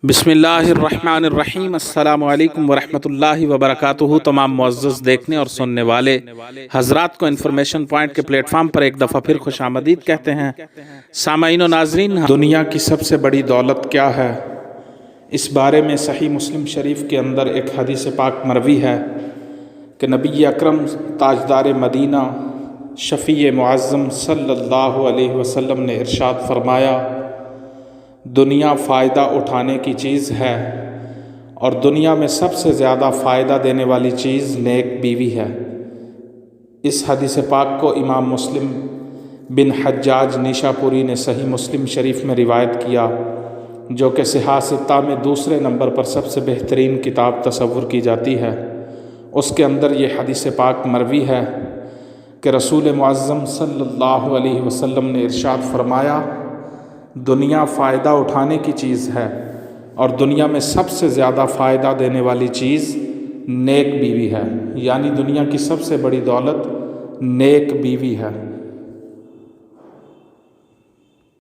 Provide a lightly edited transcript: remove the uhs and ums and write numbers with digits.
بسم اللہ الرحمن الرحیم۔ السلام علیکم ورحمۃ اللہ وبرکاتہ۔ تمام معزز دیکھنے اور سننے والے حضرات کو انفارمیشن پوائنٹ کے پلیٹ فارم پر ایک دفعہ پھر خوش آمدید کہتے ہیں۔ سامعین و ناظرین، دنیا کی سب سے بڑی دولت کیا ہے؟ اس بارے میں صحیح مسلم شریف کے اندر ایک حدیث پاک مروی ہے کہ نبی اکرم تاجدار مدینہ شفیع معظم صلی اللہ علیہ وسلم نے ارشاد فرمایا، دنیا فائدہ اٹھانے کی چیز ہے اور دنیا میں سب سے زیادہ فائدہ دینے والی چیز نیک بیوی ہے۔ اس حدیث پاک کو امام مسلم بن حجاج نیشاپوری نے صحیح مسلم شریف میں روایت کیا، جو کہ صحاح ستہ میں دوسرے نمبر پر سب سے بہترین کتاب تصور کی جاتی ہے۔ اس کے اندر یہ حدیث پاک مروی ہے کہ رسول معظم صلی اللہ علیہ وسلم نے ارشاد فرمایا، دنیا فائدہ اٹھانے کی چیز ہے اور دنیا میں سب سے زیادہ فائدہ دینے والی چیز نیک بیوی ہے، یعنی دنیا کی سب سے بڑی دولت نیک بیوی ہے۔